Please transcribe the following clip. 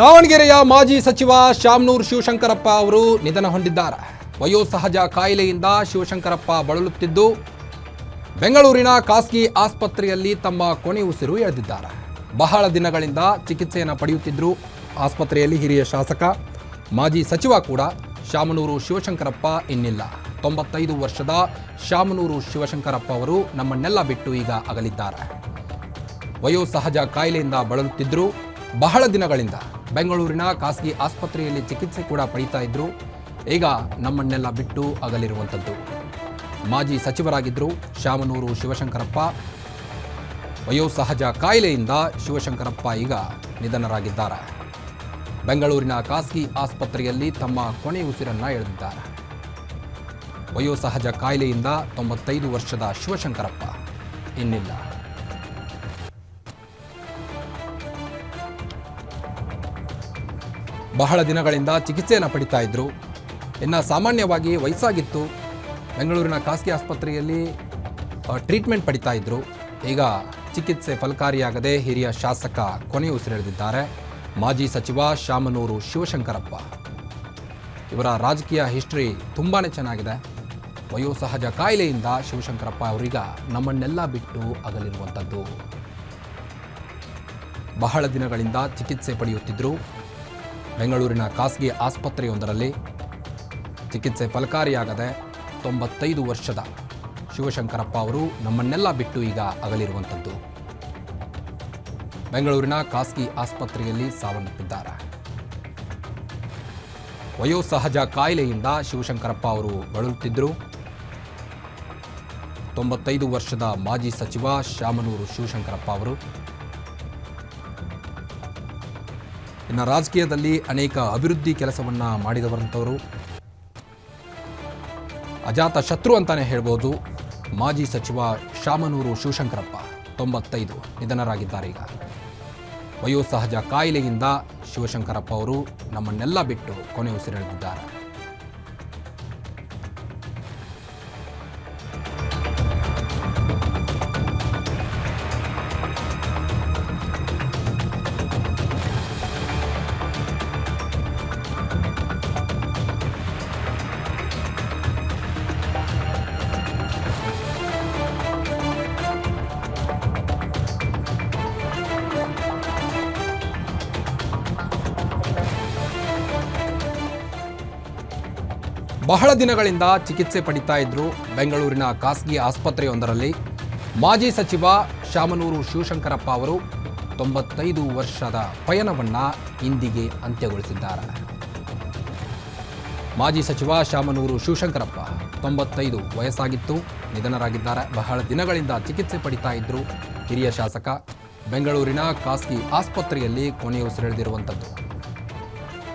ದಾವಣಗೆರೆಯ ಮಾಜಿ ಸಚಿವ ಶಾಮನೂರು ಶಿವಶಂಕರಪ್ಪ ಅವರು ನಿಧನ ಹೊಂದಿದ್ದಾರೆ. ವಯೋಸಹಜ ಕಾಯಿಲೆಯಿಂದ ಶಿವಶಂಕರಪ್ಪ ಬಳಲುತ್ತಿದ್ದು ಬೆಂಗಳೂರಿನ ಖಾಸಗಿ ಆಸ್ಪತ್ರೆಯಲ್ಲಿ ತಮ್ಮ ಕೊನೆ ಉಸಿರು ಎಳೆದಿದ್ದಾರೆ. ಬಹಳ ದಿನಗಳಿಂದ ಚಿಕಿತ್ಸೆಯನ್ನು ಪಡೆಯುತ್ತಿದ್ದರು. ಆಸ್ಪತ್ರೆಯಲ್ಲಿ ಹಿರಿಯ ಶಾಸಕ ಮಾಜಿ ಸಚಿವ ಕೂಡ ಶಾಮನೂರು ಶಿವಶಂಕರಪ್ಪ ಇನ್ನಿಲ್ಲ. 95 ವರ್ಷದ ಶಾಮನೂರು ಶಿವಶಂಕರಪ್ಪ ಅವರು ನಮ್ಮನ್ನೆಲ್ಲ ಬಿಟ್ಟು ಈಗ ಅಗಲಿದ್ದಾರೆ. ವಯೋಸಹಜ ಕಾಯಿಲೆಯಿಂದ ಬಳಲುತ್ತಿದ್ದರು. ಬಹಳ ದಿನಗಳಿಂದ ಬೆಂಗಳೂರಿನ ಖಾಸಗಿ ಆಸ್ಪತ್ರೆಯಲ್ಲಿ ಚಿಕಿತ್ಸೆ ಕೂಡ ಪಡೀತಾ ಇದ್ರು. ಈಗ ನಮ್ಮನ್ನೆಲ್ಲ ಬಿಟ್ಟು ಅಗಲಿರುವಂಥದ್ದು. ಮಾಜಿ ಸಚಿವರಾಗಿದ್ದರು ಶಾಮನೂರು ಶಿವಶಂಕರಪ್ಪ. ವಯೋಸಹಜ ಕಾಯಿಲೆಯಿಂದ ಶಿವಶಂಕರಪ್ಪ ಈಗ ನಿಧನರಾಗಿದ್ದಾರೆ. ಬೆಂಗಳೂರಿನ ಖಾಸಗಿ ಆಸ್ಪತ್ರೆಯಲ್ಲಿ ತಮ್ಮ ಕೊನೆ ಉಸಿರನ್ನು ಎಳೆದಿದ್ದಾರೆ. ವಯೋಸಹಜ ಕಾಯಿಲೆಯಿಂದ 95 ವರ್ಷದ ಶಿವಶಂಕರಪ್ಪ ಇನ್ನಿಲ್ಲ. ಬಹಳ ದಿನಗಳಿಂದ ಚಿಕಿತ್ಸೆಯನ್ನು ಪಡಿತಾ ಇದ್ರು. ಇನ್ನು ಸಾಮಾನ್ಯವಾಗಿ ವಯಸ್ಸಾಗಿತ್ತು. ಬೆಂಗಳೂರಿನ ಖಾಸಗಿ ಆಸ್ಪತ್ರೆಯಲ್ಲಿ ಟ್ರೀಟ್ಮೆಂಟ್ ಪಡಿತಾ ಇದ್ರು. ಈಗ ಚಿಕಿತ್ಸೆ ಫಲಕಾರಿಯಾಗದೆ ಹಿರಿಯ ಶಾಸಕ ಕೊನೆ ಉಸಿರೆಳೆದಿದ್ದಾರೆ. ಮಾಜಿ ಸಚಿವ ಶಾಮನೂರು ಶಿವಶಂಕರಪ್ಪ. ಇವರ ರಾಜಕೀಯ ಹಿಸ್ಟ್ರಿ ತುಂಬಾ ಚೆನ್ನಾಗಿದೆ. ವಯೋಸಹಜ ಕಾಯಿಲೆಯಿಂದ ಶಿವಶಂಕರಪ್ಪ ಅವರೀಗ ನಮ್ಮನ್ನೆಲ್ಲ ಬಿಟ್ಟು ಅಗಲಿರುವಂಥದ್ದು. ಬಹಳ ದಿನಗಳಿಂದ ಚಿಕಿತ್ಸೆ ಪಡೆಯುತ್ತಿದ್ದರು. ಬೆಂಗಳೂರಿನ ಖಾಸಗಿ ಆಸ್ಪತ್ರೆಯೊಂದರಲ್ಲಿ ಚಿಕಿತ್ಸೆ ಫಲಕಾರಿಯಾಗದೆ 95 ವರ್ಷದ ಶಿವಶಂಕರಪ್ಪ ಅವರು ನಮ್ಮನ್ನೆಲ್ಲ ಬಿಟ್ಟು ಈಗ ಅಗಲಿರುವಂಥದ್ದು. ಬೆಂಗಳೂರಿನ ಖಾಸಗಿ ಆಸ್ಪತ್ರೆಯಲ್ಲಿ ಸಾವನ್ನಪ್ಪಿದ್ದಾರೆ. ವಯೋಸಹಜ ಕಾಯಿಲೆಯಿಂದ ಶಿವಶಂಕರಪ್ಪ ಅವರು ಬಳಲುತ್ತಿದ್ದರು. 95 ವರ್ಷದ ಮಾಜಿ ಸಚಿವ ಶಾಮನೂರು ಶಿವಶಂಕರಪ್ಪ ಅವರು. ಇನ್ನು ರಾಜಕೀಯದಲ್ಲಿ ಅನೇಕ ಅಭಿವೃದ್ಧಿ ಕೆಲಸವನ್ನು ಮಾಡಿದವರಂಥವರು. ಅಜಾತ ಶತ್ರು ಅಂತಾನೆ ಹೇಳ್ಬೋದು. ಮಾಜಿ ಸಚಿವ ಶಾಮನೂರು ಶಿವಶಂಕರಪ್ಪ 95 ನಿಧನರಾಗಿದ್ದಾರೆ. ಈಗ ವಯೋಸಹಜ ಕಾಯಿಲೆಯಿಂದ ಶಿವಶಂಕರಪ್ಪ ಅವರು ನಮ್ಮನ್ನೆಲ್ಲ ಬಿಟ್ಟು ಕೊನೆ ಉಸಿರೆಳೆದಿದ್ದಾರೆ. ಬಹಳ ದಿನಗಳಿಂದ ಚಿಕಿತ್ಸೆ ಪಡಿತಾ ಇದ್ರು. ಬೆಂಗಳೂರಿನ ಖಾಸಗಿ ಆಸ್ಪತ್ರೆಯೊಂದರಲ್ಲಿ ಮಾಜಿ ಸಚಿವ ಶಾಮನೂರು ಶಿವಶಂಕರಪ್ಪ ಅವರು 95 ವರ್ಷದ ಪಯಣವನ್ನು ಇಂದಿಗೆ ಅಂತ್ಯಗೊಳಿಸಿದ್ದಾರೆ. ಮಾಜಿ ಸಚಿವ ಶಾಮನೂರು ಶಿವಶಂಕರಪ್ಪ 95 ವಯಸ್ಸಾಗಿತ್ತು, ನಿಧನರಾಗಿದ್ದಾರೆ. ಬಹಳ ದಿನಗಳಿಂದ ಚಿಕಿತ್ಸೆ ಪಡಿತಾ ಇದ್ರು. ಹಿರಿಯ ಶಾಸಕ ಬೆಂಗಳೂರಿನ ಖಾಸಗಿ ಆಸ್ಪತ್ರೆಯಲ್ಲಿ ಕೊನೆ ಉಸಿರೆಳೆದಿರುವಂಥದ್ದು.